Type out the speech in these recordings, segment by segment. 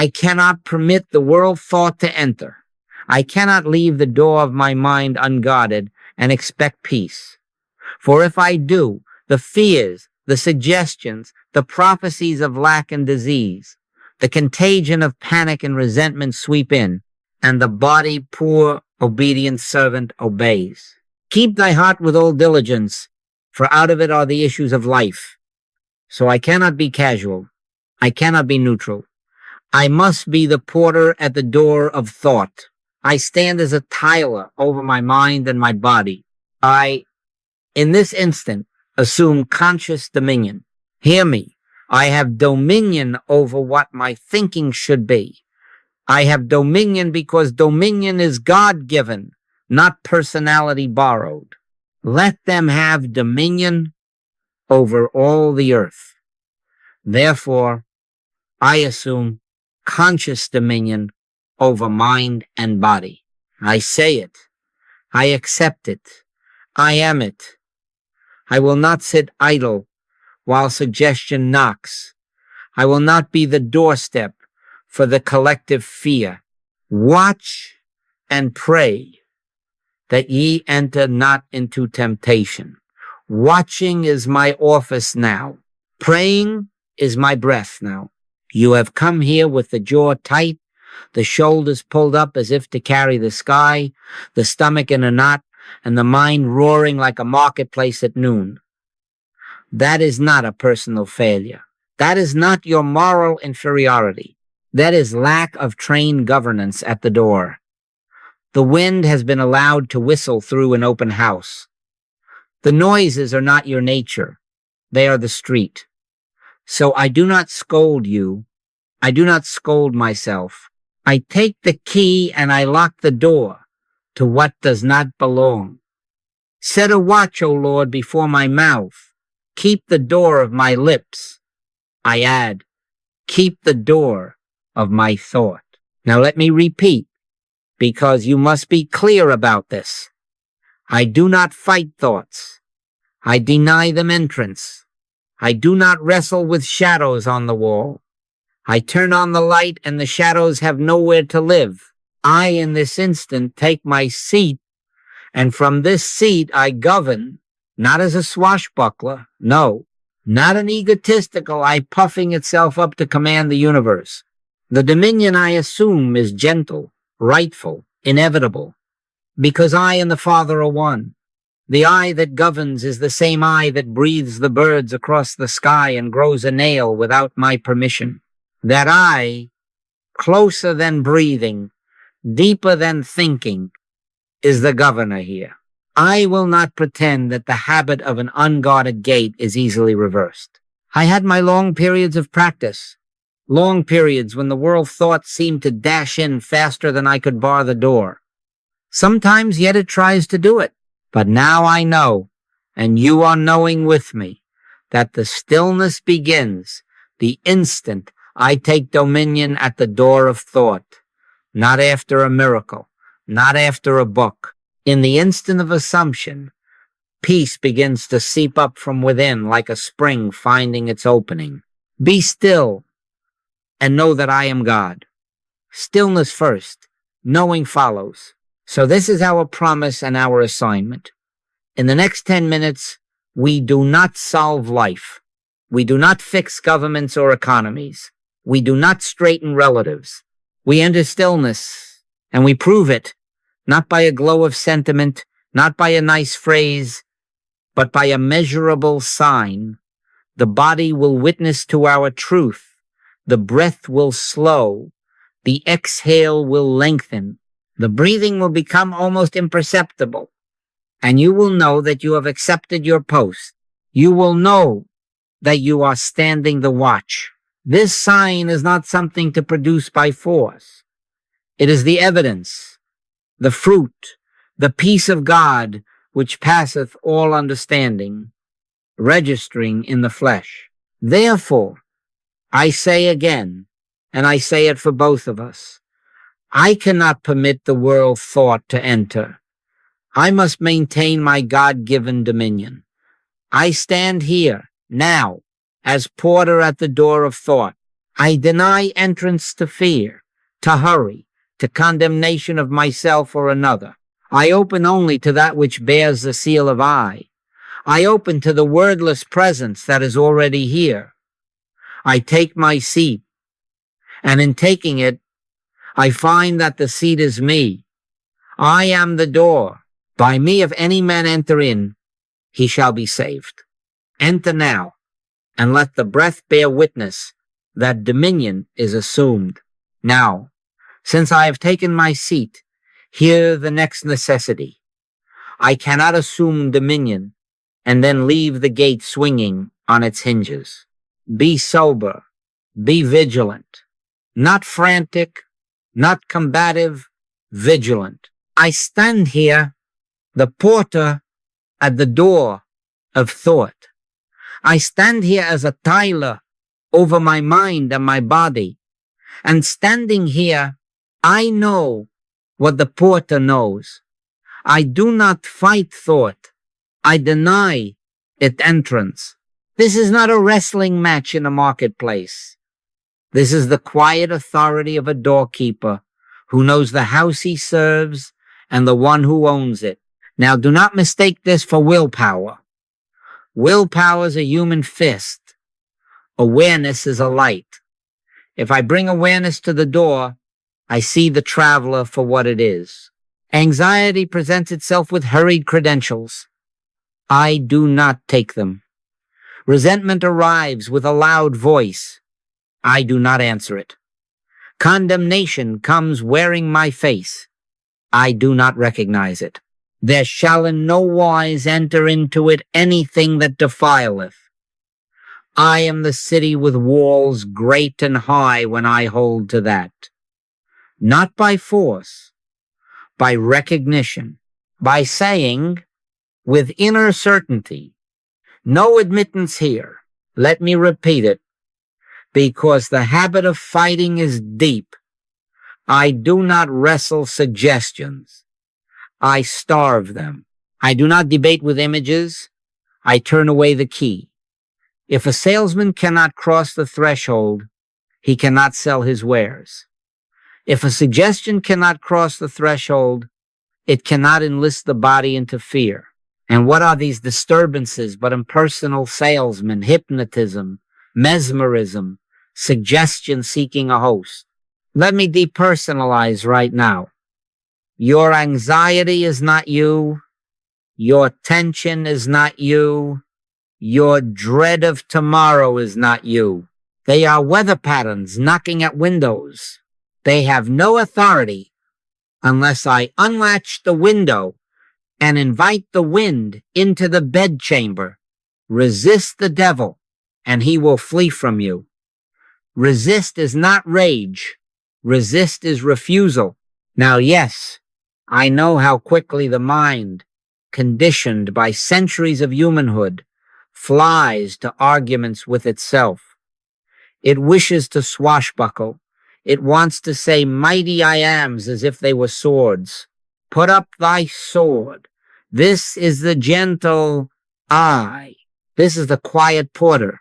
I cannot permit the world thought to enter. I cannot leave the door of my mind unguarded and expect peace. For if I do, the fears, the suggestions, the prophecies of lack and disease, the contagion of panic and resentment sweep in, and the body, poor, obedient servant, obeys. Keep thy heart with all diligence, for out of it are the issues of life. So I cannot be casual. I cannot be neutral. I must be the porter at the door of thought. I stand as a tiler over my mind and my body. I, in this instant, assume conscious dominion. Hear me. I have dominion over what my thinking should be. I have dominion because dominion is God-given, not personality borrowed. Let them have dominion over all the earth. Therefore, I assume conscious dominion over mind and body. I say it. I accept it. I am it. I will not sit idle while suggestion knocks. I will not be the doorstep for the collective fear. Watch and pray that ye enter not into temptation. Watching is my office now. Praying is my breath now. You have come here with the jaw tight, the shoulders pulled up as if to carry the sky, the stomach in a knot, and the mind roaring like a marketplace at noon. That is not a personal failure. That is not your moral inferiority. That is lack of trained governance at the door. The wind has been allowed to whistle through an open house. The noises are not your nature. They are the street. So I do not scold you. I do not scold myself. I take the key and I lock the door to what does not belong. Set a watch, O Lord, before my mouth. Keep the door of my lips. I add, keep the door of my thought. Now let me repeat, because you must be clear about this. I do not fight thoughts. I deny them entrance. I do not wrestle with shadows on the wall. I turn on the light and the shadows have nowhere to live. I, in this instant, take my seat, and from this seat I govern, not as a swashbuckler, no, not an egotistical eye puffing itself up to command the universe. The dominion I assume is gentle, rightful, inevitable, because I and the Father are one. The eye that governs is the same eye that breathes the birds across the sky and grows a nail without my permission. That eye, closer than breathing, deeper than thinking, is the governor here. I will not pretend that the habit of an unguarded gait is easily reversed. I had my long periods of practice, long periods when the world thought seemed to dash in faster than I could bar the door. Sometimes yet it tries to do it. But now I know, and you are knowing with me, that the stillness begins the instant I take dominion at the door of thought, not after a miracle, not after a book. In the instant of assumption, peace begins to seep up from within like a spring finding its opening. Be still and know that I am God. Stillness first, knowing follows. So this is our promise and our assignment. In the next 10 minutes, we do not solve life. We do not fix governments or economies. We do not straighten relatives. We enter stillness, and we prove it, not by a glow of sentiment, not by a nice phrase, but by a measurable sign. The body will witness to our truth. The breath will slow. The exhale will lengthen. The breathing will become almost imperceptible, and you will know that you have accepted your post. You will know that you are standing the watch. This sign is not something to produce by force. It is the evidence, the fruit, the peace of God which passeth all understanding, registering in the flesh. Therefore, I say again, and I say it for both of us, I cannot permit the world thought to enter. I must maintain my God-given dominion. I stand here, now, as porter at the door of thought. I deny entrance to fear, to hurry, to condemnation of myself or another. I open only to that which bears the seal of I. I open to the wordless presence that is already here. I take my seat, and in taking it, I find that the seat is me. I am the door. By me, if any man enter in, he shall be saved. Enter now, and let the breath bear witness that dominion is assumed. Now, since I have taken my seat, hear the next necessity. I cannot assume dominion and then leave the gate swinging on its hinges. Be sober, be vigilant, not frantic, not combative, vigilant. I stand here, the porter at the door of thought. I stand here as a tiler over my mind and my body. And standing here, I know what the porter knows. I do not fight thought. I deny it entrance. This is not a wrestling match in a marketplace. This is the quiet authority of a doorkeeper who knows the house he serves and the one who owns it. Now, do not mistake this for willpower. Willpower is a human fist. Awareness is a light. If I bring awareness to the door, I see the traveler for what it is. Anxiety presents itself with hurried credentials. I do not take them. Resentment arrives with a loud voice. I do not answer it. Condemnation comes wearing my face. I do not recognize it. There shall in no wise enter into it anything that defileth. I am the city with walls great and high when I hold to that. Not by force, by recognition, by saying with inner certainty, no admittance here. Let me repeat it, because the habit of fighting is deep. I do not wrestle suggestions. I starve them. I do not debate with images. I turn away the key. If a salesman cannot cross the threshold, he cannot sell his wares. If a suggestion cannot cross the threshold, it cannot enlist the body into fear. And what are these disturbances but impersonal salesmen, hypnotism, mesmerism, suggestion seeking a host? Let me depersonalize right now. Your anxiety is not you. Your tension is not you. Your dread of tomorrow is not you. They are weather patterns knocking at windows. They have no authority unless I unlatch the window and invite the wind into the bedchamber. Resist the devil, and he will flee from you. Resist is not rage. Resist is refusal. Now, yes, I know how quickly the mind, conditioned by centuries of humanhood, flies to arguments with itself. It wishes to swashbuckle. It wants to say mighty I ams as if they were swords. Put up thy sword. This is the gentle I. This is the quiet porter,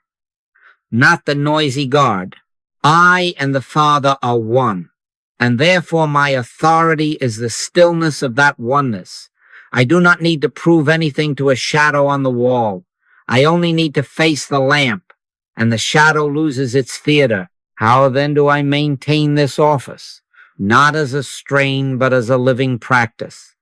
not the noisy guard. I and the Father are one, and therefore my authority is the stillness of that oneness. I do not need to prove anything to a shadow on the wall. I only need to face the lamp, and the shadow loses its theater. How then do I maintain this office? Not as a strain, but as a living practice.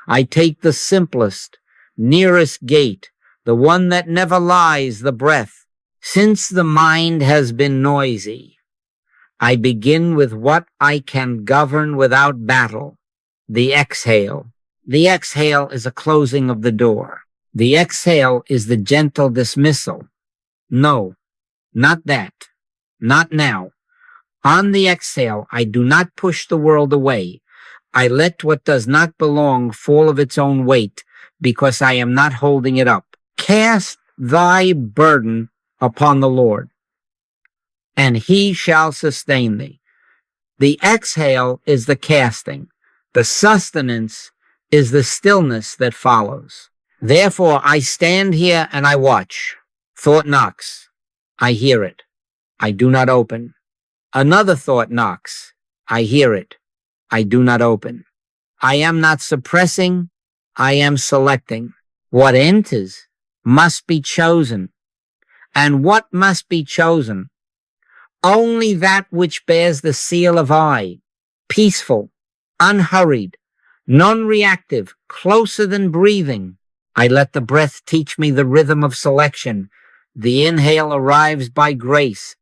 I take the simplest, nearest gate, the one that never lies, the breath. Since the mind has been noisy, I begin with what I can govern without battle, the exhale. The exhale is a closing of the door. The exhale is the gentle dismissal. No, not that. Not now. On the exhale, I do not push the world away. I let what does not belong fall of its own weight, because I am not holding it up. Cast thy burden upon the Lord, and he shall sustain thee. The exhale is the casting. The sustenance is the stillness that follows. Therefore, I stand here and I watch. Thought knocks. I hear it. I do not open. Another thought knocks. I hear it. I do not open. I am not suppressing. I am selecting. What enters must be chosen. And what must be chosen? Only that which bears the seal of I, peaceful, unhurried, non-reactive, closer than breathing. I let the breath teach me the rhythm of selection. The inhale arrives by grace.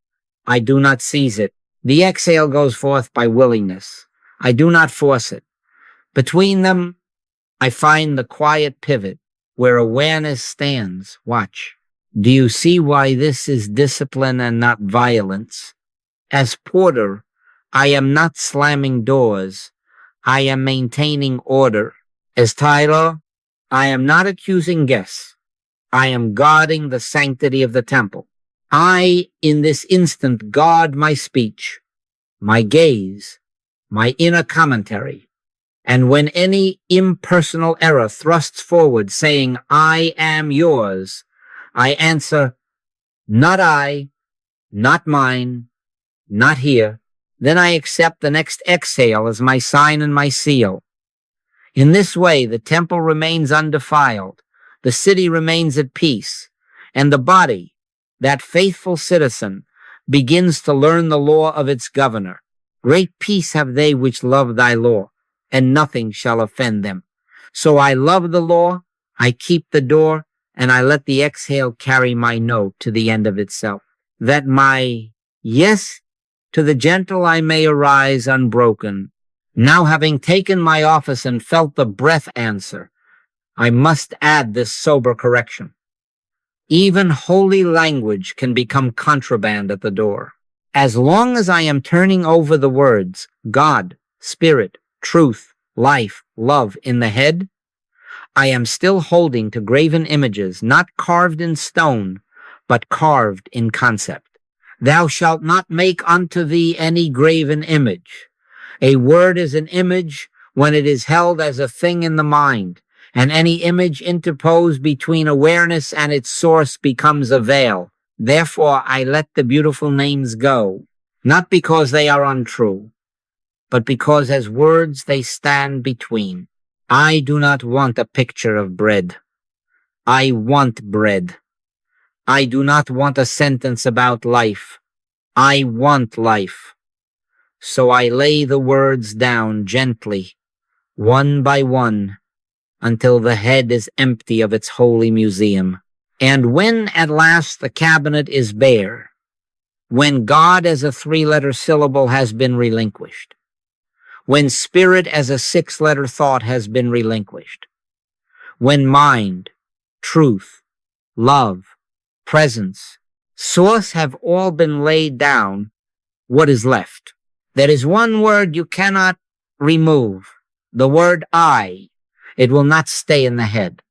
I do not seize it. The exhale goes forth by willingness. I do not force it. Between them, I find the quiet pivot where awareness stands. Watch. Do you see why this is discipline and not violence? As porter, I am not slamming doors. I am maintaining order. As Tyler, I am not accusing guests. I am guarding the sanctity of the temple. I, in this instant, guard my speech, my gaze, my inner commentary. And when any impersonal error thrusts forward saying, I am yours, I answer, not I, not mine, not here. Then I accept the next exhale as my sign and my seal. In this way, the temple remains undefiled, the city remains at peace, and the body, that faithful citizen, begins to learn the law of its governor. Great peace have they which love thy law, and nothing shall offend them. So I love the law, I keep the door, and I let the exhale carry my no to the end of itself. That my yes to the gentle I may arise unbroken. Now having taken my office and felt the breath answer, I must add this sober correction. Even holy language can become contraband at the door. As long as I am turning over the words God, Spirit, Truth, Life, Love in the head, I am still holding to graven images, not carved in stone, but carved in concept. Thou shalt not make unto thee any graven image. A word is an image when it is held as a thing in the mind, and any image interposed between awareness and its source becomes a veil. Therefore, I let the beautiful names go, not because they are untrue, but because as words they stand between. I do not want a picture of bread. I want bread. I do not want a sentence about life. I want life. So I lay the words down gently, one by one, until the head is empty of its holy museum. And when at last the cabinet is bare, when God as a 3-letter syllable has been relinquished, when spirit as a 6-letter thought has been relinquished, when mind, truth, love, presence, source have all been laid down, what is left? There is one word you cannot remove, the word I. It will not stay in the head.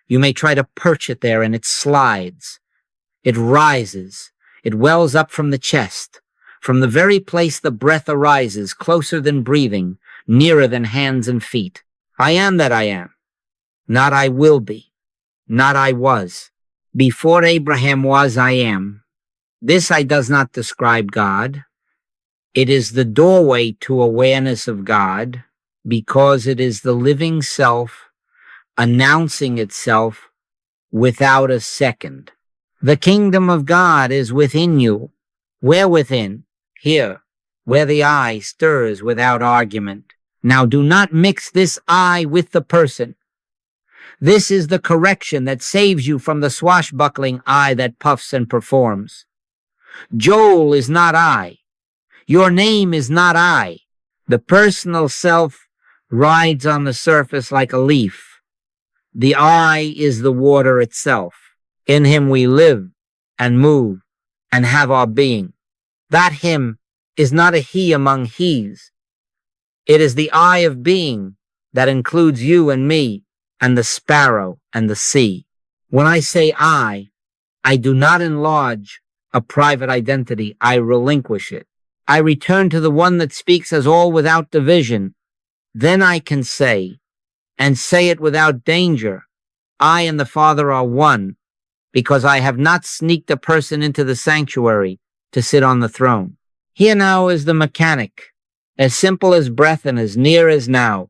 You may try to perch it there and it slides. It rises. It wells up from the chest, from the very place the breath arises, closer than breathing, nearer than hands and feet. I am that I am. Not I will be. Not I was. Before Abraham was, I am. This I does not describe God. It is the doorway to awareness of God, because it is the living self announcing itself without a second. The kingdom of God is within you. Where within? Here, where the I stirs without argument. Now do not mix this I with the person. This is the correction that saves you from the swashbuckling I that puffs and performs. Joel is not I. Your name is not I. The personal self rides on the surface like a leaf. The I is the water itself. In him we live and move and have our being. That him is not a he among he's. It is the I of being that includes you and me and the sparrow and the sea. When I say I do not enlarge a private identity. I relinquish it. I return to the one that speaks as all without division. Then I can say, and say it without danger, I and the Father are one, because I have not sneaked a person into the sanctuary to sit on the throne. Here now is the mechanic, as simple as breath and as near as now.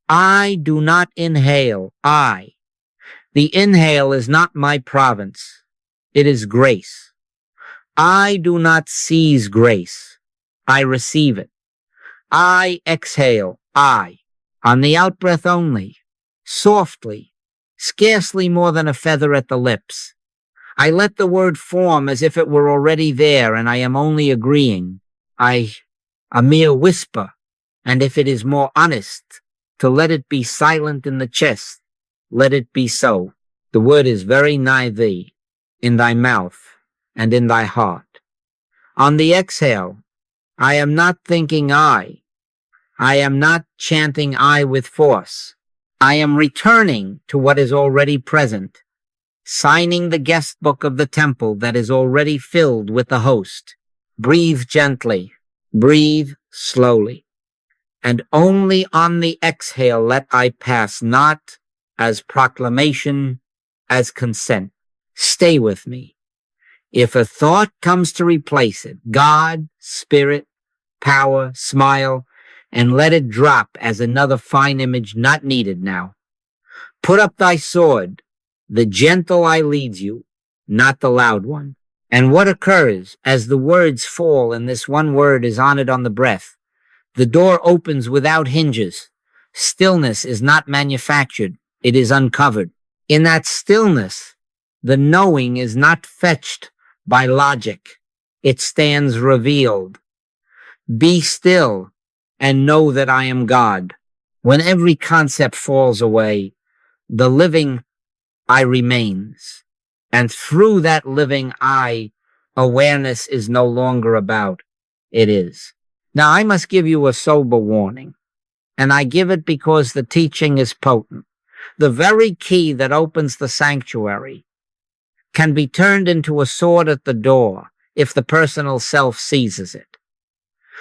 I do not inhale, I. The inhale is not my province. It is grace. I do not seize grace. I receive it. I exhale, I. On the outbreath only, softly, scarcely more than a feather at the lips. I let the word form as if it were already there, and I am only agreeing. A mere whisper, and if it is more honest, to let it be silent in the chest, let it be so. The word is very nigh thee, in thy mouth and in thy heart. On the exhale, I am not thinking I am not chanting I with force. I am returning to what is already present, signing the guest book of the temple that is already filled with the host. Breathe gently, breathe slowly, and only on the exhale let I pass, not as proclamation, as consent. Stay with me. If a thought comes to replace it, God, spirit, power, smile, and let it drop as another fine image not needed now. Put up thy sword. The gentle eye leads you, not the loud one. And what occurs as the words fall and this one word is honored on the breath? The door opens without hinges. Stillness is not manufactured. It is uncovered. In that stillness, the knowing is not fetched by logic. It stands revealed. Be still and know that I am God. When every concept falls away, the living I remains. And through that living I, awareness is no longer about. It is. Now I must give you a sober warning, and I give it because the teaching is potent. The very key that opens the sanctuary can be turned into a sword at the door if the personal self seizes it.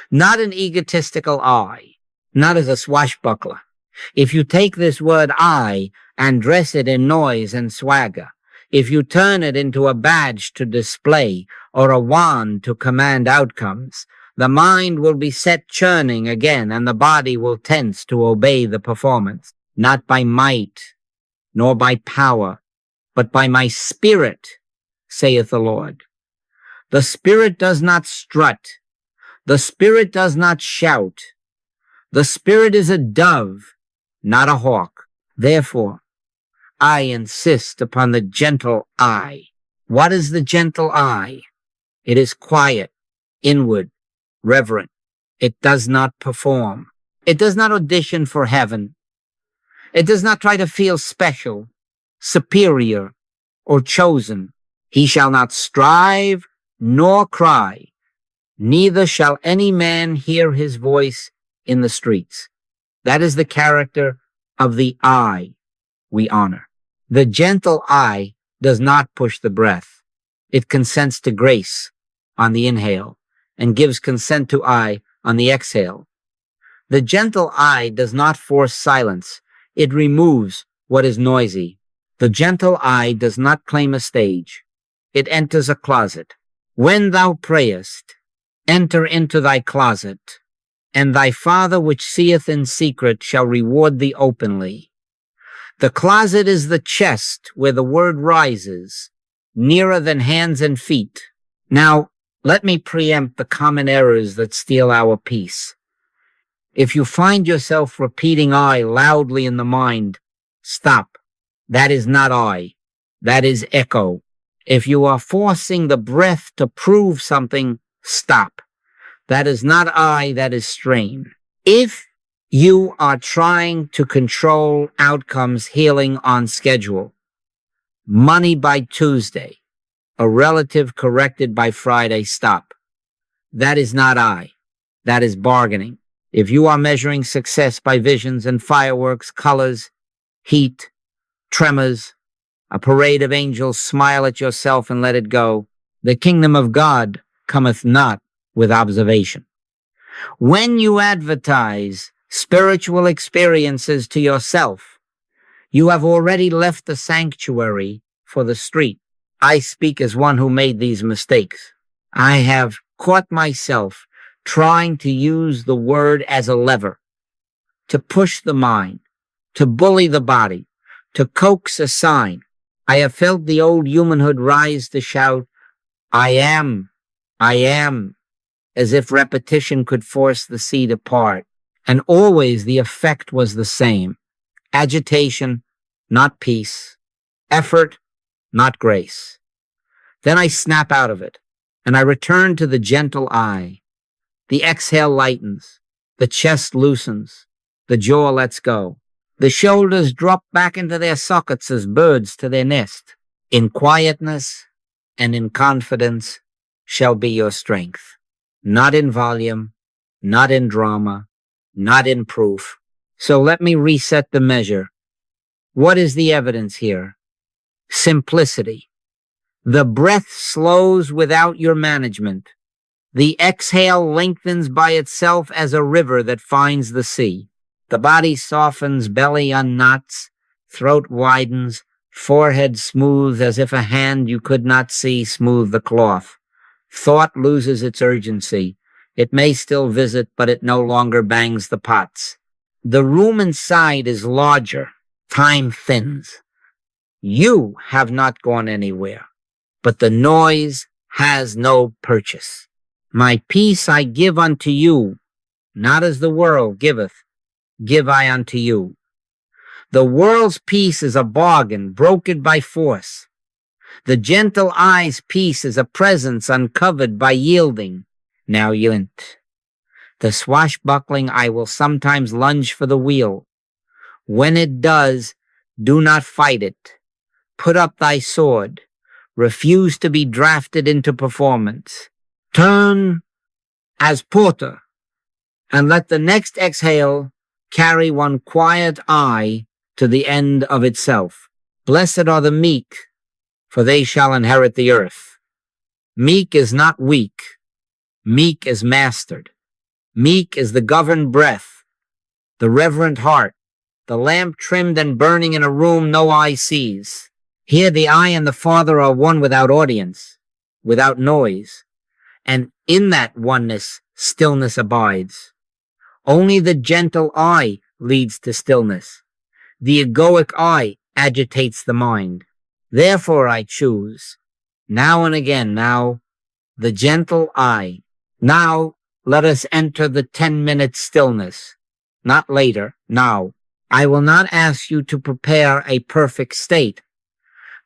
Not an egotistical I, not as a swashbuckler. If you take this word I and dress it in noise and swagger, if you turn it into a badge to display or a wand to command outcomes, the mind will be set churning again and the body will tense to obey the performance, not by might nor by power, but by my spirit, saith the Lord. The spirit does not strut. The spirit does not shout. The spirit is a dove, not a hawk. Therefore, I insist upon the gentle I. What is the gentle I? It is quiet, inward, reverent. It does not perform. It does not audition for heaven. It does not try to feel special, superior, or chosen. He shall not strive nor cry. Neither shall any man hear his voice in the streets. That is the character of the I we honor. The gentle I does not push the breath. It consents to grace on the inhale and gives consent to I on the exhale. The gentle I does not force silence. It removes what is noisy. The gentle I does not claim a stage. It enters a closet. When thou prayest, enter into thy closet, and thy Father which seeth in secret shall reward thee openly. The closet is the chest where the word rises, nearer than hands and feet. Now, let me preempt the common errors that steal our peace. If you find yourself repeating I loudly in the mind, stop. That is not I. That is echo. If you are forcing the breath to prove something, stop. That is not I, that is strain. If you are trying to control outcomes healing on schedule, money by Tuesday, a relative corrected by Friday, stop. That is not I. That is bargaining. If you are measuring success by visions and fireworks, colors, heat, tremors, a parade of angels, smile at yourself and let it go. The kingdom of God cometh not with observation. When you advertise spiritual experiences to yourself, you have already left the sanctuary for the street. I speak as one who made these mistakes. I have caught myself trying to use the word as a lever, to push the mind, to bully the body, to coax a sign. I have felt the old humanhood rise to shout, I am, as if repetition could force the seed apart. And always the effect was the same. Agitation, not peace. Effort, not grace. Then I snap out of it, and I return to the gentle I. The exhale lightens, the chest loosens, the jaw lets go. The shoulders drop back into their sockets as birds to their nest. In quietness and in confidence shall be your strength. Not in volume, not in drama, not in proof. So let me reset the measure. What is the evidence here? Simplicity. The breath slows without your management. The exhale lengthens by itself as a river that finds the sea. The body softens, belly unknots, throat widens, forehead smooths as if a hand you could not see smoothed the cloth. Thought loses its urgency. It may still visit, but it no longer bangs the pots. The room inside is larger. Time thins. You have not gone anywhere, but the noise has no purchase. My peace I give unto you, not as the world giveth, give I unto you. The world's peace is a bargain brokered by force. The gentle eye's peace is a presence uncovered by yielding. Now yint. The swashbuckling eye will sometimes lunge for the wheel. When it does, do not fight it. Put up thy sword. Refuse to be drafted into performance. Turn as porter, and let the next exhale carry one quiet eye to the end of itself. Blessed are the meek, for they shall inherit the earth. Meek is not weak. Meek is mastered. Meek is the governed breath, the reverent heart, the lamp trimmed and burning in a room no eye sees. Here the I and the Father are one without audience, without noise, and in that oneness stillness abides. Only the gentle I leads to stillness. The egoic I agitates the mind. Therefore I choose, now and again now, the gentle I. Now let us enter the 10-minute stillness. Not later, now. I will not ask you to prepare a perfect state.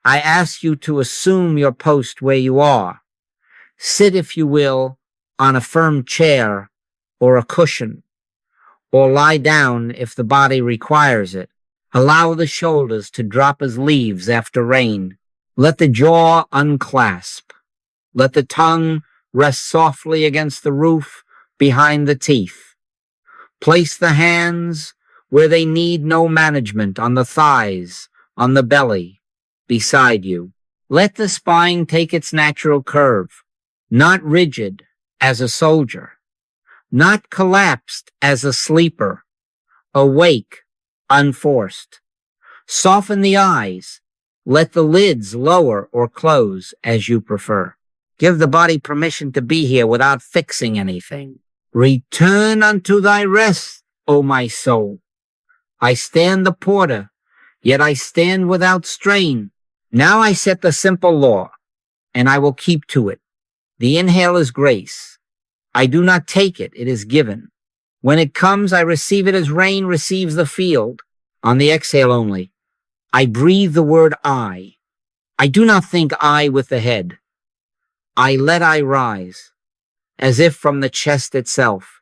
I ask you to assume your post where you are. Sit, if you will, on a firm chair or a cushion, or lie down if the body requires it. Allow the shoulders to drop as leaves after rain. Let the jaw unclasp. Let the tongue rest softly against the roof behind the teeth. Place the hands where they need no management, on the thighs, on the belly, beside you. Let the spine take its natural curve, not rigid as a soldier, not collapsed as a sleeper, awake, unforced. Soften the eyes. Let the lids lower or close as you prefer. Give the body permission to be here without fixing anything. Return unto thy rest, O my soul. I stand the porter, yet I stand without strain. Now I set the simple law, and I will keep to it. The inhale is grace. I do not take it, it is given. When it comes, I receive it as rain receives the field. On the exhale only, I breathe the word I. I do not think I with the head. I let I rise, as if from the chest itself,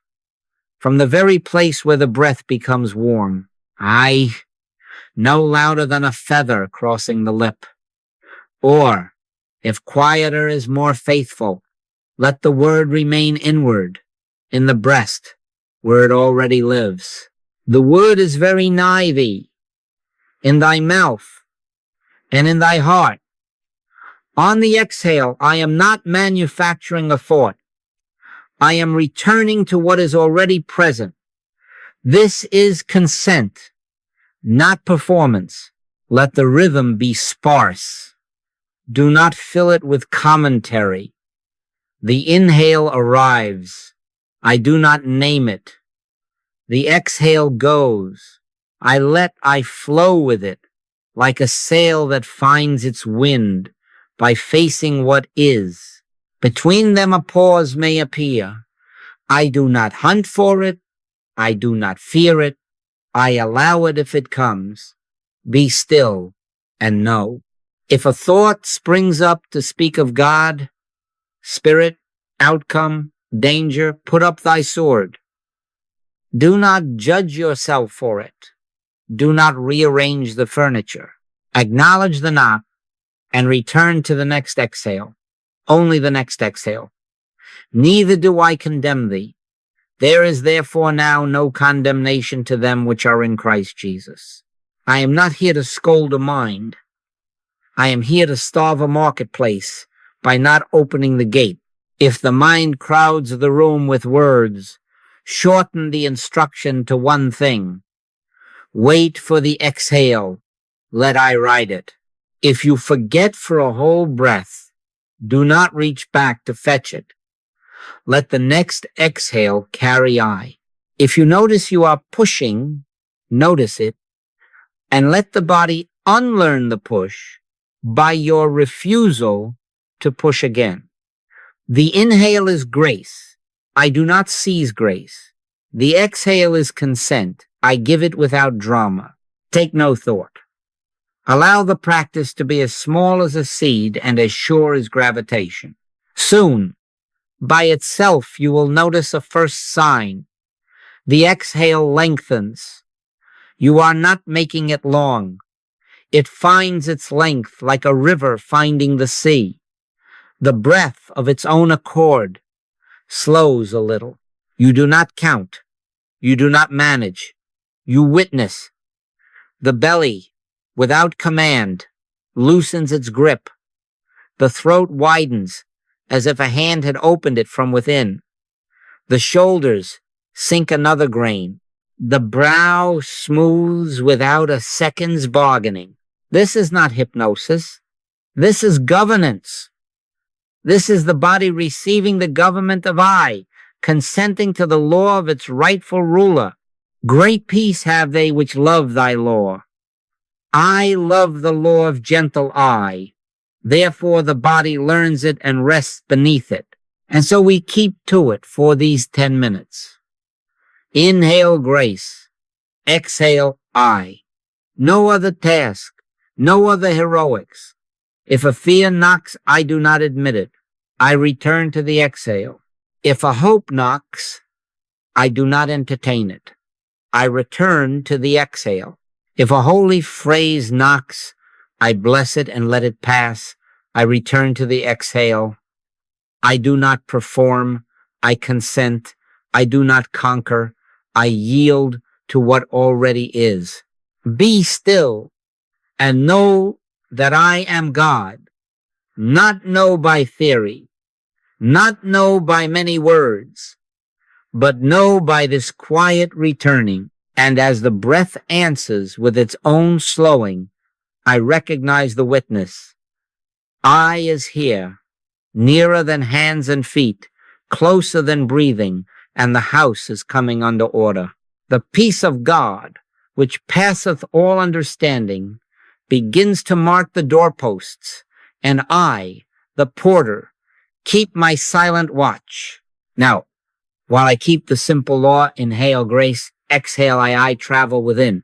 from the very place where the breath becomes warm. I, no louder than a feather crossing the lip. Or, if quieter is more faithful, let the word remain inward, in the breast, where it already lives. The word is very nigh thee, in thy mouth, and in thy heart. On the exhale, I am not manufacturing a thought. I am returning to what is already present. This is consent, not performance. Let the rhythm be sparse. Do not fill it with commentary. The inhale arrives. I do not name it. The exhale goes. I flow with it, like a sail that finds its wind by facing what is. Between them a pause may appear. I do not hunt for it. I do not fear it. I allow it if it comes. Be still and know. If a thought springs up to speak of God, spirit, outcome, danger, put up thy sword. Do not judge yourself for it. Do not rearrange the furniture. Acknowledge the knock and return to the next exhale. Only the next exhale. Neither do I condemn thee. There is therefore now no condemnation to them which are in Christ Jesus. I am not here to scold a mind. I am here to starve a marketplace by not opening the gate. If the mind crowds the room with words, shorten the instruction to one thing. Wait for the exhale. Let I write it. If you forget for a whole breath, do not reach back to fetch it. Let the next exhale carry I. If you notice you are pushing, notice it, and let the body unlearn the push by your refusal to push again. The inhale is grace. I do not seize grace. The exhale is consent. I give it without drama. Take no thought. Allow the practice to be as small as a seed and as sure as gravitation. Soon, by itself, you will notice a first sign. The exhale lengthens. You are not making it long. It finds its length like a river finding the sea. The breath of its own accord slows a little. You do not count. You do not manage. You witness. The belly, without command, loosens its grip. The throat widens as if a hand had opened it from within. The shoulders sink another grain. The brow smooths without a second's bargaining. This is not hypnosis. This is governance. This is the body receiving the government of I, consenting to the law of its rightful ruler. Great peace have they which love thy law. I love the law of gentle I. Therefore the body learns it and rests beneath it. And so we keep to it for these 10 minutes. Inhale grace. Exhale I. No other task. No other heroics. If a fear knocks, I do not admit it. I return to the exhale. If a hope knocks, I do not entertain it. I return to the exhale. If a holy phrase knocks, I bless it and let it pass. I return to the exhale. I do not perform. I consent. I do not conquer. I yield to what already is. Be still and know that I am God. Not know by theory, not know by many words, but know by this quiet returning. And as the breath answers with its own slowing, I recognize the witness. I is here, nearer than hands and feet, closer than breathing, and the house is coming under order. The peace of God, which passeth all understanding, begins to mark the doorposts, and I, the porter, keep my silent watch. Now, while I keep the simple law, inhale grace, exhale I travel within.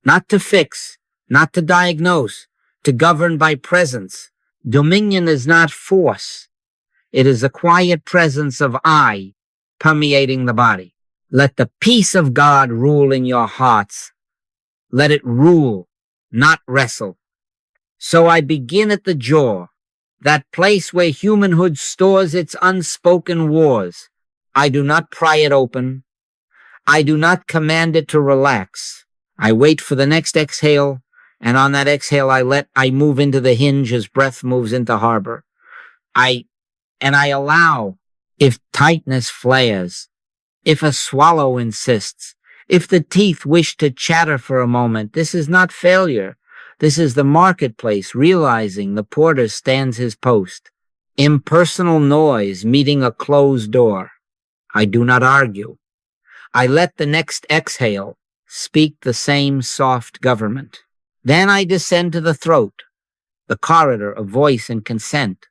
Not to fix, not to diagnose, to govern by presence. Dominion is not force. It is the quiet presence of I permeating the body. Let the peace of God rule in your hearts. Let it rule, not wrestle. So I begin at the jaw, that place where humanhood stores its unspoken wars. I do not pry it open. I do not command it to relax. I wait for the next exhale, and on that exhale I move into the hinge as breath moves into harbor. I allow, if tightness flares, if a swallow insists, if the teeth wish to chatter for a moment, this is not failure. This is the marketplace realizing the porter stands his post. Impersonal noise meeting a closed door. I do not argue. I let the next exhale speak the same soft government. Then I descend to the throat, the corridor of voice and consent.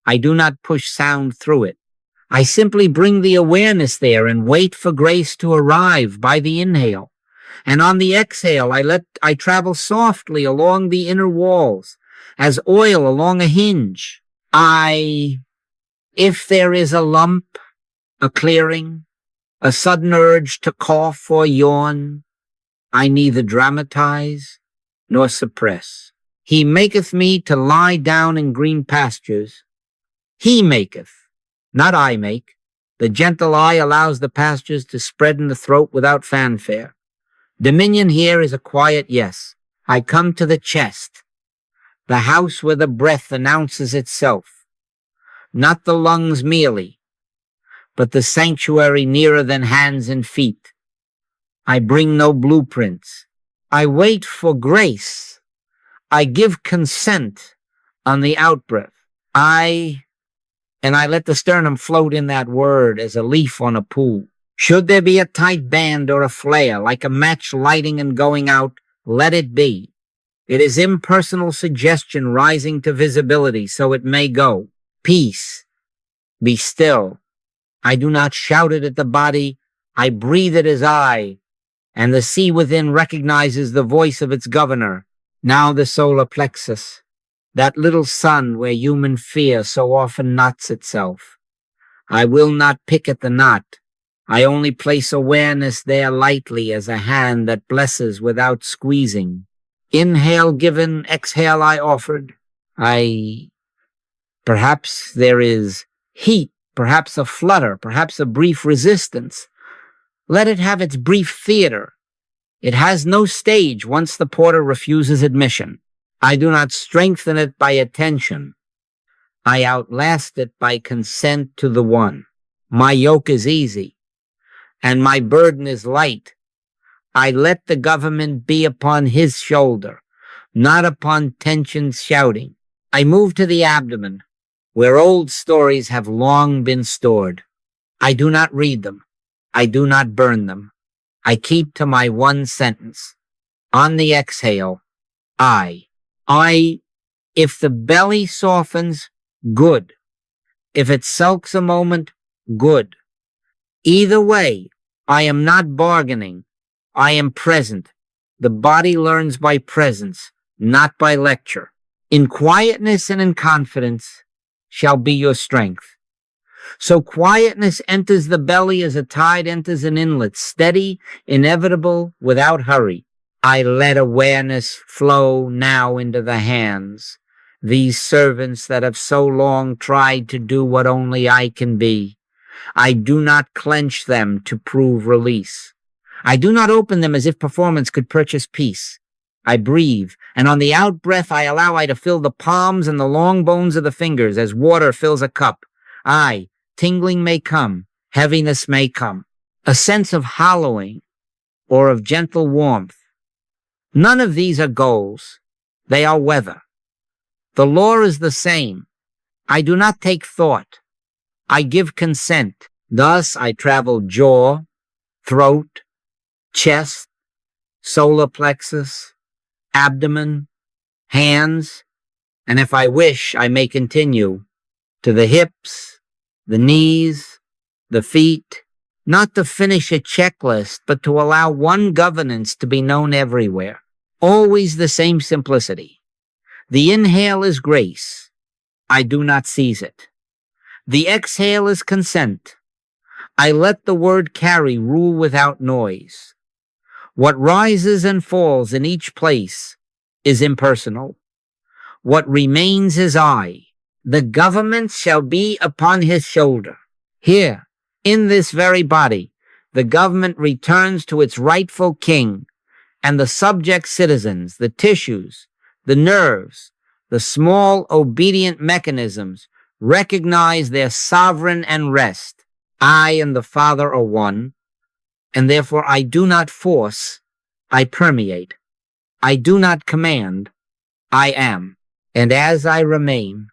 I do not push sound through it. I simply bring the awareness there and wait for grace to arrive by the inhale. And on the exhale, I travel softly along the inner walls, as oil along a hinge. If there is a lump, a clearing, a sudden urge to cough or yawn, I neither dramatize nor suppress. He maketh me to lie down in green pastures. He maketh, not I make. The gentle eye allows the pastures to spread in the throat without fanfare. Dominion here is a quiet yes. I come to the chest, the house where the breath announces itself. Not the lungs merely, but the sanctuary nearer than hands and feet. I bring no blueprints. I wait for grace. I give consent on the outbreath. I let the sternum float in that word as a leaf on a pool. Should there be a tight band or a flare, like a match lighting and going out, let it be. It is impersonal suggestion rising to visibility, so it may go. Peace. Be still. I do not shout it at the body. I breathe it as I, and the sea within recognizes the voice of its governor. Now the solar plexus, that little sun where human fear so often knots itself. I will not pick at the knot. I only place awareness there lightly as a hand that blesses without squeezing. Inhale given, exhale I offered. Perhaps there is heat, perhaps a flutter, perhaps a brief resistance. Let it have its brief theater. It has no stage once the porter refuses admission. I do not strengthen it by attention. I outlast it by consent to the one. My yoke is easy, and my burden is light. I let the government be upon his shoulder, not upon tensions shouting. I move to the abdomen, where old stories have long been stored. I do not read them. I do not burn them. I keep to my one sentence. On the exhale, if the belly softens, good. If it sulks a moment, good. Either way, I am not bargaining. I am present. The body learns by presence, not by lecture. In quietness and in confidence shall be your strength. So quietness enters the belly as a tide enters an inlet, steady, inevitable, without hurry. I let awareness flow now into the hands, these servants that have so long tried to do what only I can be. I do not clench them to prove release. I do not open them as if performance could purchase peace. I breathe, and on the out-breath I allow I to fill the palms and the long bones of the fingers as water fills a cup. Tingling may come, heaviness may come, a sense of hollowing or of gentle warmth. None of these are goals. They are weather. The law is the same. I do not take thought. I give consent. Thus I travel jaw, throat, chest, solar plexus, abdomen, hands, and if I wish, I may continue to the hips, the knees, the feet, not to finish a checklist, but to allow one governance to be known everywhere. Always the same simplicity. The inhale is grace. I do not seize it. The exhale is consent. I let the word carry rule without noise. What rises and falls in each place is impersonal. What remains is I. The government shall be upon his shoulder. Here, in this very body, the government returns to its rightful king, and the subject citizens, the tissues, the nerves, the small obedient mechanisms recognize their sovereign and rest. I and the Father are one, and therefore I do not force, I permeate. I do not command, I am. And as I remain,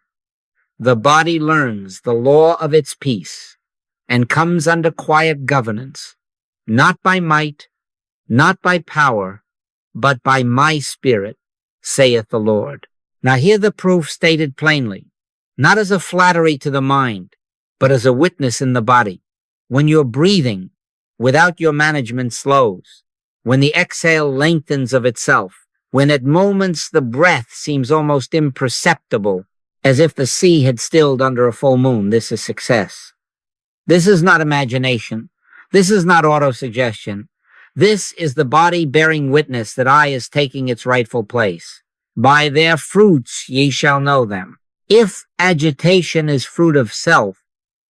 The body learns the law of its peace and comes under quiet governance, not by might, not by power, but by my spirit, saith the Lord. Now hear the proof stated plainly, not as a flattery to the mind, but as a witness in the body. When your breathing without your management slows, when the exhale lengthens of itself, when at moments the breath seems almost imperceptible, as if the sea had stilled under a full moon, this is success. This is not imagination. This is not autosuggestion. This is the body bearing witness that I is taking its rightful place. By their fruits ye shall know them. If agitation is fruit of self,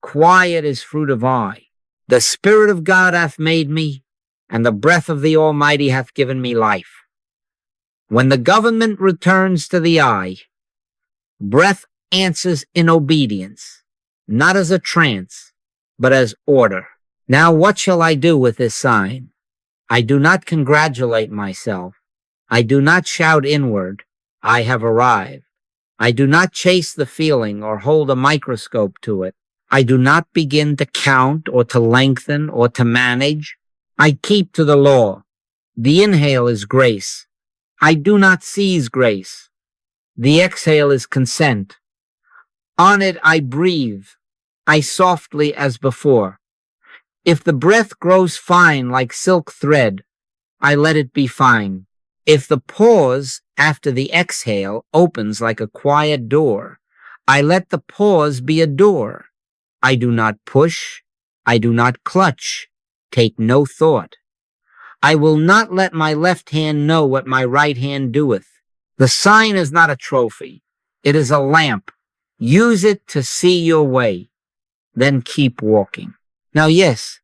quiet is fruit of I. The Spirit of God hath made me, and the breath of the Almighty hath given me life. When the government returns to the I, breath answers in obedience, not as a trance, but as order. Now what shall I do with this sign? I do not congratulate myself. I do not shout inward, I have arrived. I do not chase the feeling or hold a microscope to it. I do not begin to count or to lengthen or to manage. I keep to the law. The inhale is grace. I do not seize grace. The exhale is consent. On it I breathe. I softly as before. If the breath grows fine like silk thread, I let it be fine. If the pause after the exhale opens like a quiet door, I let the pause be a door. I do not push. I do not clutch. Take no thought. I will not let my left hand know what my right hand doeth. The sign is not a trophy. It is a lamp. Use it to see your way. Then keep walking. Now, yes,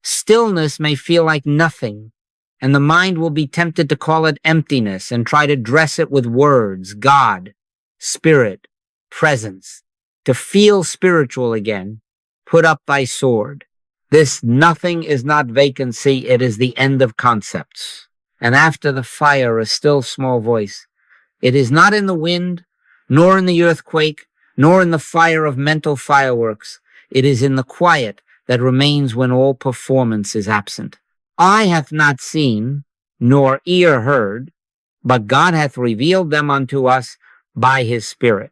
stillness may feel like nothing, and the mind will be tempted to call it emptiness and try to dress it with words, God, spirit, presence. To feel spiritual again, put up thy sword. This nothing is not vacancy, it is the end of concepts. And after the fire, a still small voice. It is not in the wind, nor in the earthquake, nor in the fire of mental fireworks. It is in the quiet that remains when all performance is absent. Eye hath not seen, nor ear heard, but God hath revealed them unto us by his Spirit.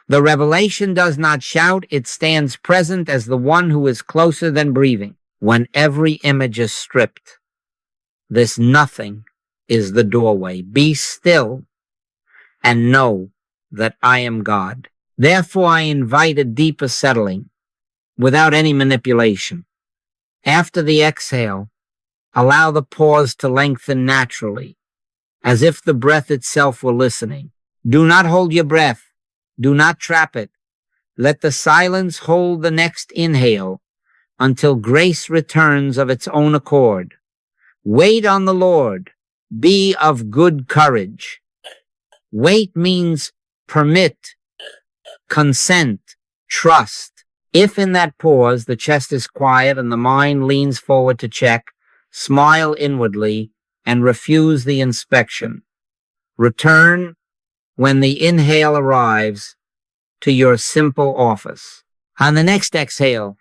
The revelation does not shout, it stands present as the one who is closer than breathing. When every image is stripped, this nothing is the doorway. Be still and know that I am God. Therefore I invite a deeper settling without any manipulation. After the exhale, allow the pause to lengthen naturally, as if the breath itself were listening. Do not hold your breath. Do not trap it. Let the silence hold the next inhale until grace returns of its own accord. Wait on the Lord. Be of good courage. Wait means permit, consent, trust. If in that pause the chest is quiet and the mind leans forward to check, smile inwardly and refuse the inspection. Return when the inhale arrives to your simple office. On the next exhale,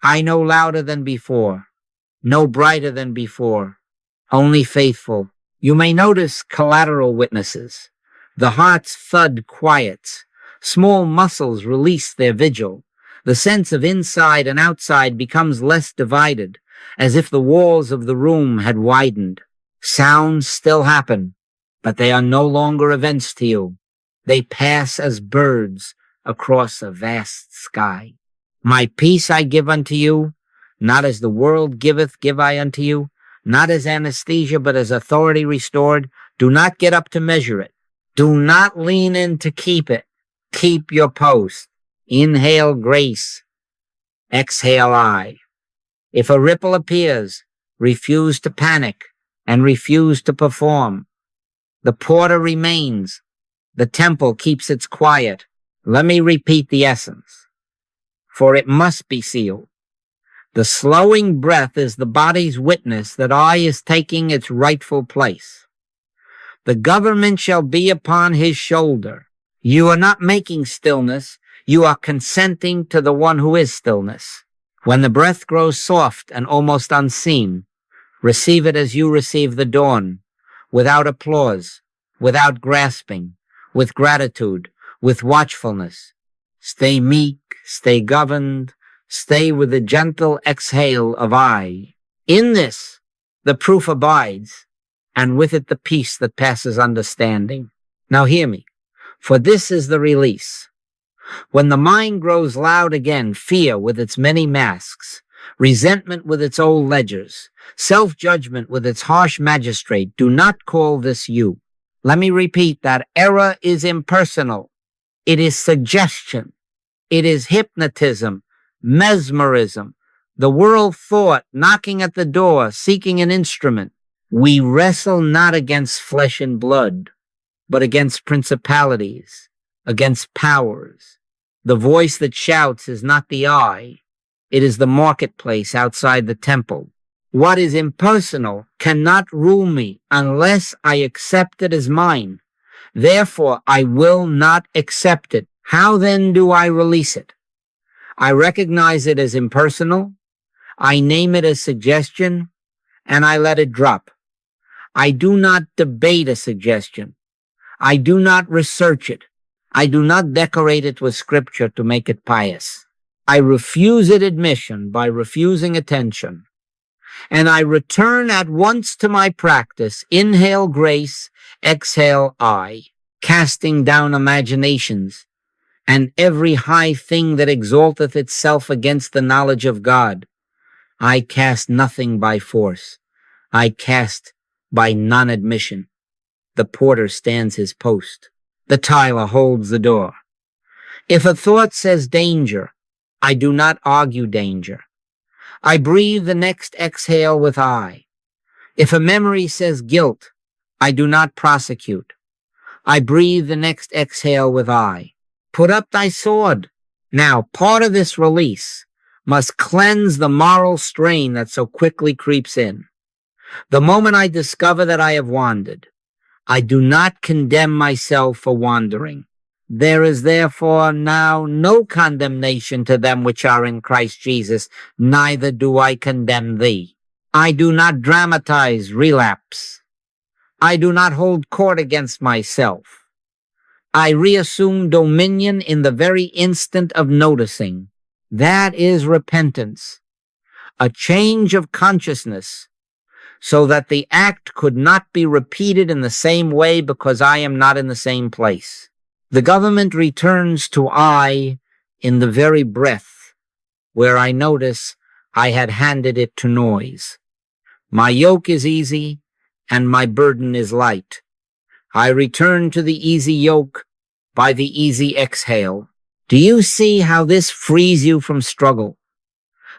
I know louder than before, no brighter than before, only faithful. You may notice collateral witnesses. The heart's thud quiets. Small muscles release their vigil. The sense of inside and outside becomes less divided, as if the walls of the room had widened. Sounds still happen, but they are no longer events to you. They pass as birds across a vast sky. My peace I give unto you, not as the world giveth, give I unto you, not as anesthesia, but as authority restored. Do not get up to measure it. Do not lean in to keep it. Keep your post. Inhale grace. Exhale I. If a ripple appears, refuse to panic and refuse to perform. The porter remains. The temple keeps its quiet. Let me repeat the essence, for it must be sealed. The slowing breath is the body's witness that I is taking its rightful place. The government shall be upon his shoulder. You are not making stillness. You are consenting to the one who is stillness. When the breath grows soft and almost unseen, receive it as you receive the dawn, without applause, without grasping, with gratitude, with watchfulness. Stay meek, stay governed, stay with the gentle exhale of I. In this, the proof abides, and with it the peace that passes understanding. Now hear me, for this is the release. When the mind grows loud again, fear with its many masks, resentment with its old ledgers, self-judgment with its harsh magistrate, do not call this you. Let me repeat that error is impersonal. It is suggestion. It is hypnotism, mesmerism, the world thought knocking at the door, seeking an instrument. We wrestle not against flesh and blood, but against principalities, against powers. The voice that shouts is not the I. It is the marketplace outside the temple. What is impersonal cannot rule me unless I accept it as mine. Therefore, I will not accept it. How then do I release it? I recognize it as impersonal. I name it as suggestion, and I let it drop. I do not debate a suggestion. I do not research it. I do not decorate it with scripture to make it pious. I refuse it admission by refusing attention. And I return at once to my practice. Inhale grace, exhale I, casting down imaginations and every high thing that exalteth itself against the knowledge of God. I cast nothing by force. I cast by non-admission. The porter stands his post. The tiler holds the door. If a thought says danger, I do not argue danger. I breathe the next exhale with I. If a memory says guilt, I do not prosecute. I breathe the next exhale with I. Put up thy sword. Now, part of this release must cleanse the moral strain that so quickly creeps in. The moment I discover that I have wandered, I do not condemn myself for wandering. There is therefore now no condemnation to them which are in Christ Jesus, neither do I condemn thee. I do not dramatize relapse. I do not hold court against myself. I reassume dominion in the very instant of noticing. That is repentance, a change of consciousness, so that the act could not be repeated in the same way because I am not in the same place. The government returns to I in the very breath where I notice I had handed it to noise. My yoke is easy and my burden is light. I return to the easy yoke by the easy exhale. Do you see how this frees you from struggle?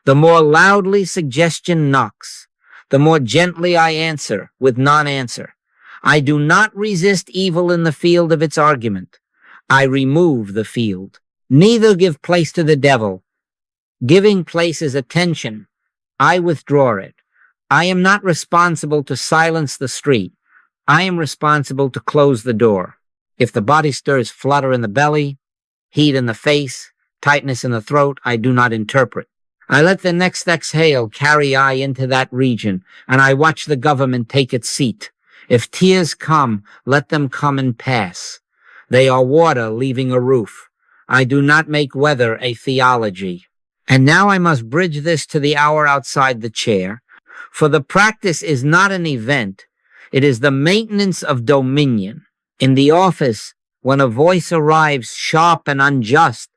The more loudly suggestion knocks, the more gently I answer with non-answer. I do not resist evil in the field of its argument. I remove the field. Neither give place to the devil. Giving place is attention. I withdraw it. I am not responsible to silence the street. I am responsible to close the door. If the body stirs flutter in the belly, heat in the face, tightness in the throat, I do not interpret. I let the next exhale carry I into that region, and I watch the government take its seat. If tears come, let them come and pass. They are water leaving a roof. I do not make weather a theology. And now I must bridge this to the hour outside the chair, for the practice is not an event. It is the maintenance of dominion. In the office, when a voice arrives sharp and unjust,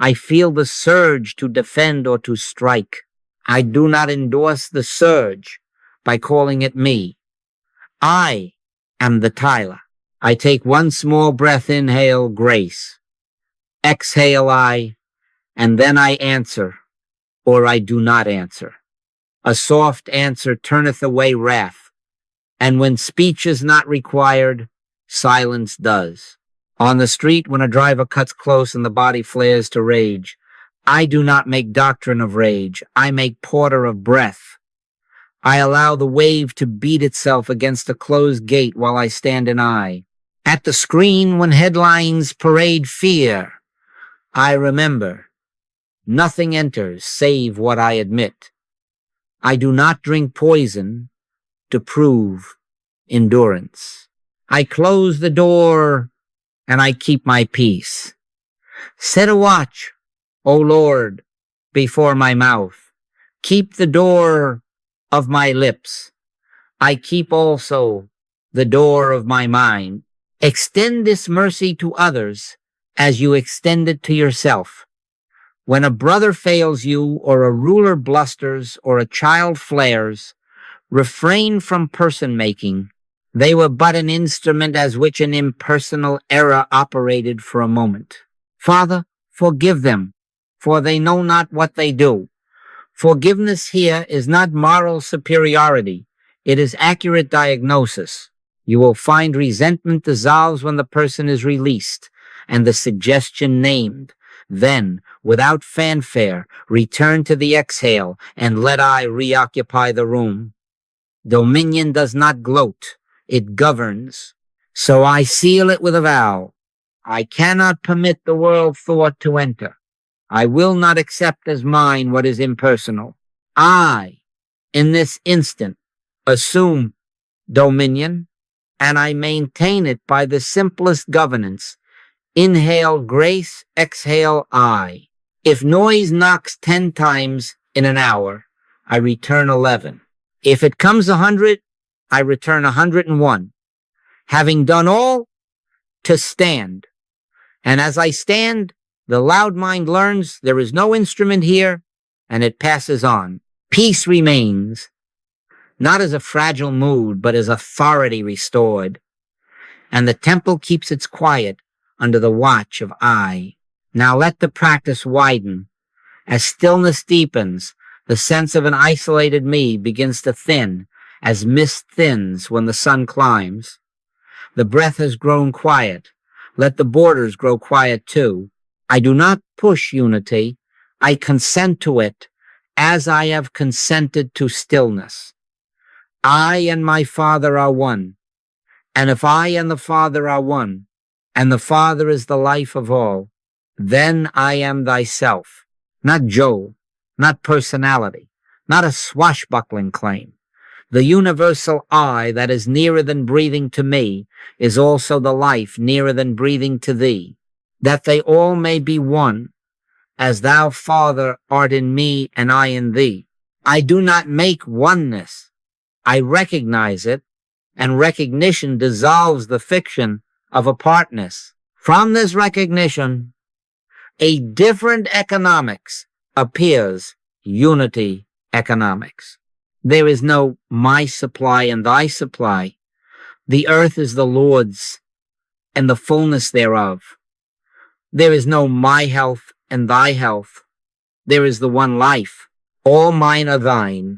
I feel the surge to defend or to strike. I do not endorse the surge by calling it me. I am the tiler. I take one small breath, inhale, grace. Exhale, I, and then I answer, or I do not answer. A soft answer turneth away wrath, and when speech is not required, silence does. On the street, when a driver cuts close and the body flares to rage, I do not make doctrine of rage. I make porter of breath. I allow the wave to beat itself against a closed gate while I stand in I. At the screen, when headlines parade fear, I remember, nothing enters save what I admit. I do not drink poison to prove endurance. I close the door and I keep my peace. Set a watch, O Lord, before my mouth. Keep the door of my lips. I keep also the door of my mind. Extend this mercy to others as you extend it to yourself. When a brother fails you, or a ruler blusters, or a child flares, refrain from person making. They were but an instrument as which an impersonal error operated for a moment. Father, forgive them, for they know not what they do. Forgiveness here is not moral superiority. It is accurate diagnosis. You will find resentment dissolves when the person is released and the suggestion named. Then, without fanfare, return to the exhale and let I reoccupy the room. Dominion does not gloat, it governs. So I seal it with a vow. I cannot permit the world thought to enter. I will not accept as mine what is impersonal. I, in this instant, assume dominion, and I maintain it by the simplest governance. Inhale grace, exhale I. If noise knocks 10 times in an hour, I return 11. If it comes 100, I return 101. Having done all, to stand. And as I stand, the loud mind learns there is no instrument here, and it passes on. Peace remains, not as a fragile mood, but as authority restored. And the temple keeps its quiet under the watch of I. Now let the practice widen. As stillness deepens, the sense of an isolated me begins to thin, as mist thins when the sun climbs. The breath has grown quiet. Let the borders grow quiet too. I do not push unity. I consent to it as I have consented to stillness. I and my Father are one. And if I and the Father are one, and the Father is the life of all, then I am thyself, not Joe, not personality, not a swashbuckling claim. The universal I that is nearer than breathing to me is also the life nearer than breathing to thee, that they all may be one, as thou, Father, art in me and I in thee. I do not make oneness. I recognize it, and recognition dissolves the fiction of apartness. From this recognition, a different economics appears, unity economics. There is no my supply and thy supply. The earth is the Lord's and the fullness thereof. There is no my health and thy health. There is the one life. All mine are thine,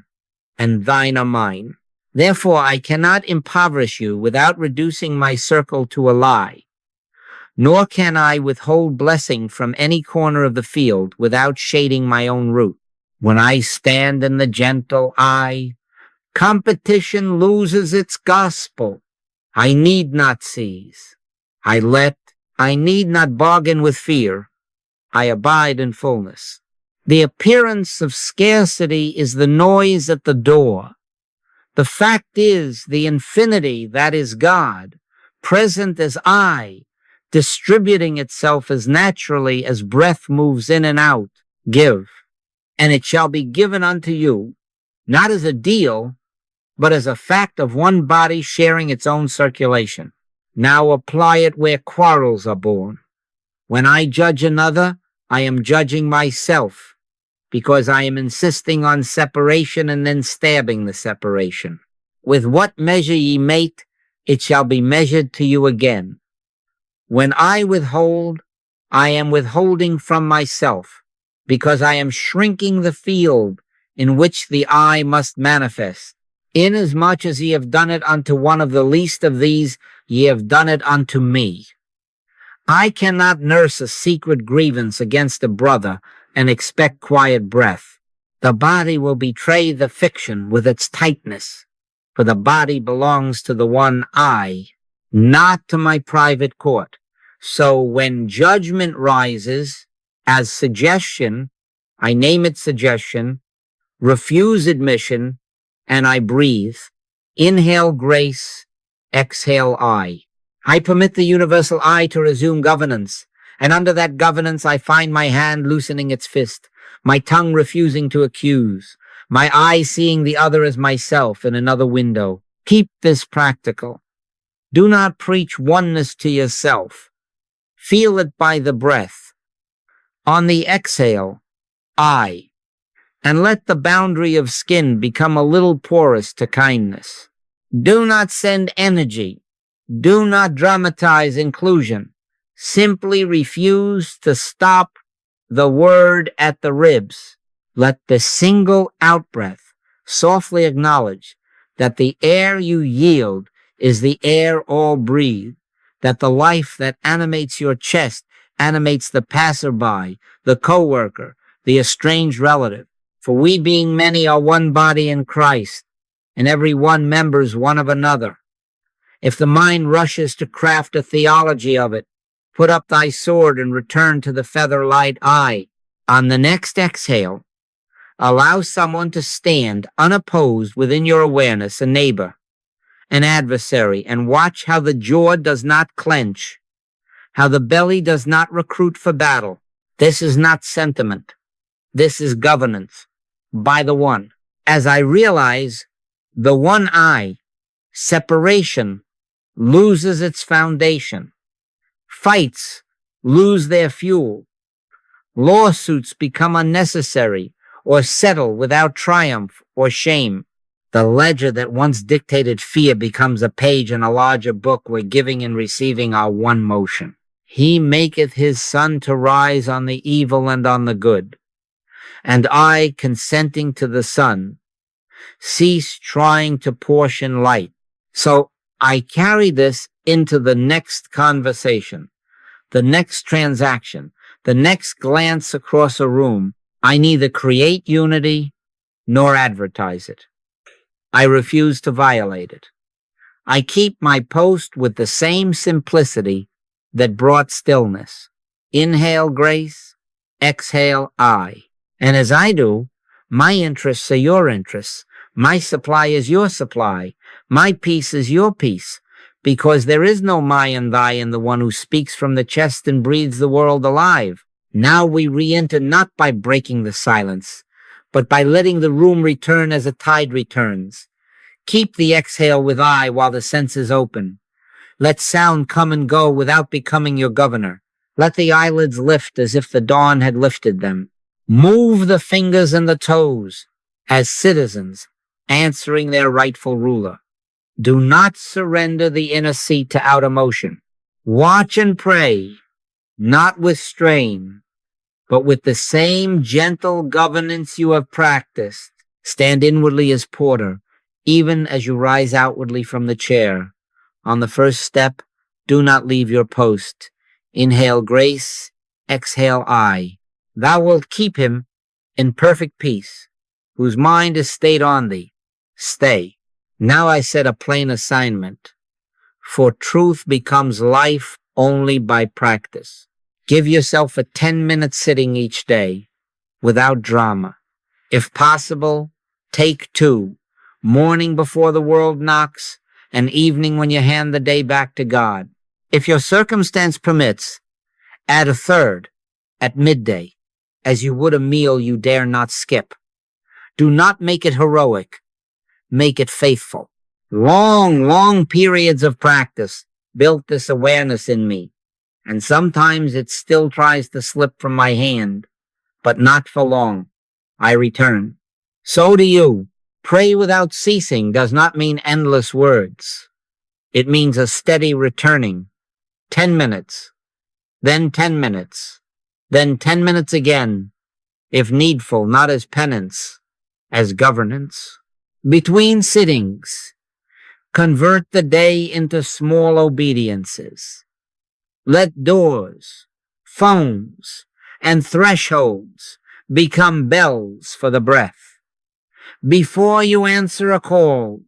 and thine are mine. Therefore, I cannot impoverish you without reducing my circle to a lie, nor can I withhold blessing from any corner of the field without shading my own root. When I stand in the gentle I, competition loses its gospel. I need not seize. I need not bargain with fear. I abide in fullness. The appearance of scarcity is the noise at the door. The fact is the infinity that is God, present as I, distributing itself as naturally as breath moves in and out. Give, and it shall be given unto you, not as a deal, but as a fact of one body sharing its own circulation. Now apply it where quarrels are born. When I judge another, I am judging myself, because I am insisting on separation and then stabbing the separation. With what measure ye mete, it shall be measured to you again. When I withhold, I am withholding from myself, because I am shrinking the field in which the I must manifest. Inasmuch as ye have done it unto one of the least of these, ye have done it unto me. I cannot nurse a secret grievance against a brother and expect quiet breath. The body will betray the fiction with its tightness, for the body belongs to the one I, not to my private court. So when judgment rises, as suggestion. I name it suggestion, refuse admission, and I breathe. Inhale grace, exhale I. I permit the universal I to resume governance, and under that governance I find my hand loosening its fist, my tongue refusing to accuse, my eye seeing the other as myself in another window. Keep this practical. Do not preach oneness to yourself. Feel it by the breath. On the exhale, I, and let the boundary of skin become a little porous to kindness. Do not send energy. Do not dramatize inclusion. Simply refuse to stop the word at the ribs. Let the single out-breath softly acknowledge that the air you yield is the air all breathe, that the life that animates your chest animates the passerby, the coworker, the estranged relative. For we being many are one body in Christ, and every one members one of another. If the mind rushes to craft a theology of it, put up thy sword and return to the feather-light eye. On the next exhale, allow someone to stand unopposed within your awareness, a neighbor, an adversary, and watch how the jaw does not clench, how the belly does not recruit for battle. This is not sentiment. This is governance by the one. As I realize the one I, separation loses its foundation. Fights lose their fuel. Lawsuits become unnecessary or settle without triumph or shame. The ledger that once dictated fear becomes a page in a larger book where giving and receiving are one motion. He maketh his sun to rise on the evil and on the good. And I, consenting to the sun, cease trying to portion light. So I carry this into the next conversation, the next transaction, the next glance across a room. I neither create unity nor advertise it. I refuse to violate it. I keep my post with the same simplicity that brought stillness. Inhale grace, exhale I. And as I do, my interests are your interests. My supply is your supply. My peace is your peace. Because there is no my and thy in the one who speaks from the chest and breathes the world alive. Now we re-enter not by breaking the silence, but by letting the room return as a tide returns. Keep the exhale with I while the senses open. Let sound come and go without becoming your governor. Let the eyelids lift as if the dawn had lifted them. Move the fingers and the toes as citizens answering their rightful ruler. Do not surrender the inner seat to outer motion. Watch and pray, not with strain, but with the same gentle governance you have practiced. Stand inwardly as porter, even as you rise outwardly from the chair. On the first step, do not leave your post. Inhale grace, exhale I. Thou wilt keep him in perfect peace, whose mind is stayed on thee. Stay. Now I set a plain assignment, for truth becomes life only by practice. Give yourself a 10-minute sitting each day, without drama. If possible, take 2, morning before the world knocks, and evening when you hand the day back to God. If your circumstance permits, add a 3rd at midday, as you would a meal you dare not skip. Do not make it heroic. Make it faithful. Long periods of practice built this awareness in me, and sometimes it still tries to slip from my hand, but not for long. I return. So do you. Pray without ceasing does not mean endless words. It means a steady returning. 10 minutes, then 10 minutes, then 10 minutes again, if needful, not as penance, as governance. Between sittings, convert the day into small obediences. Let doors, phones, and thresholds become bells for the breath. Before you answer a call,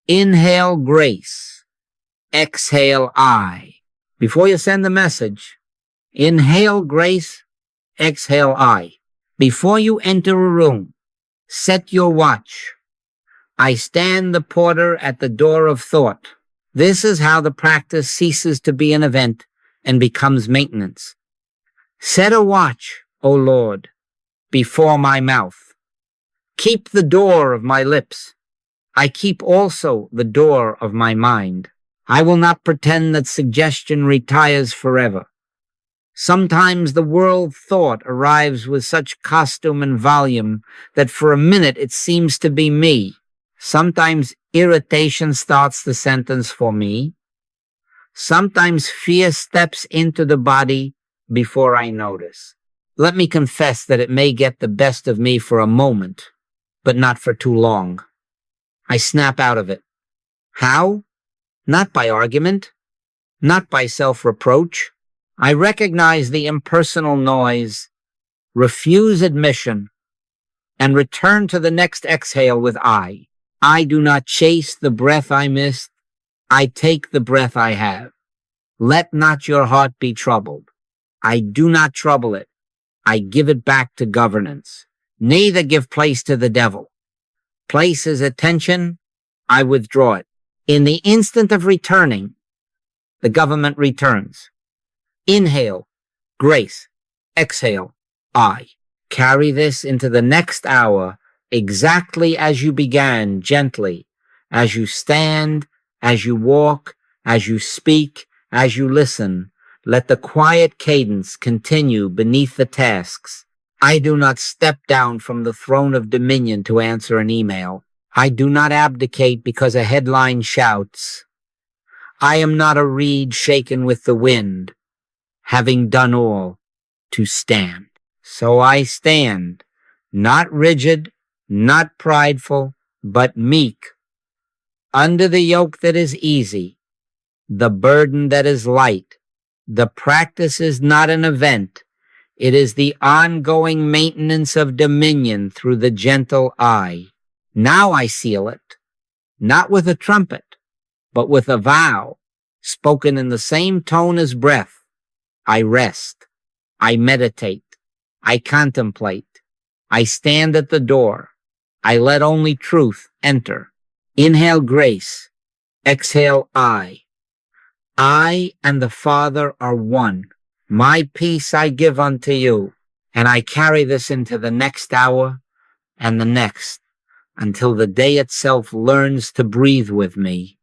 inhale grace, exhale I. Before you send the message, inhale grace, exhale I. Before you enter a room, set your watch. I stand the porter at the door of thought. This is how the practice ceases to be an event and becomes maintenance. Set a watch, O Lord, before my mouth. Keep the door of my lips. I keep also the door of my mind. I will not pretend that suggestion retires forever. Sometimes the world thought arrives with such costume and volume that for a minute it seems to be me. Sometimes irritation starts the sentence for me. Sometimes fear steps into the body before I notice. Let me confess that it may get the best of me for a moment, but not for too long. I snap out of it. How? Not by argument, not by self-reproach. I recognize the impersonal noise, refuse admission, and return to the next exhale with I. I do not chase the breath I missed. I take the breath I have. Let not your heart be troubled. I do not trouble it. I give it back to governance. Neither give place to the devil. Place his attention, I withdraw it. In the instant of returning, the government returns. Inhale, grace. Exhale, I. Carry this into the next hour exactly as you began, gently, as you stand, as you walk, as you speak, as you listen. Let the quiet cadence continue beneath the tasks. I do not step down from the throne of dominion to answer an email. I do not abdicate because a headline shouts. I am not a reed shaken with the wind, having done all to stand. So I stand, not rigid, not prideful, but meek, under the yoke that is easy, the burden that is light. The practice is not an event. It is the ongoing maintenance of dominion through the gentle I. Now I seal it, not with a trumpet, but with a vow, spoken in the same tone as breath. I rest. I meditate. I contemplate. I stand at the door. I let only truth enter. Inhale grace. Exhale I. I and the Father are one. My peace I give unto you. And I carry this into the next hour and the next, until the day itself learns to breathe with me.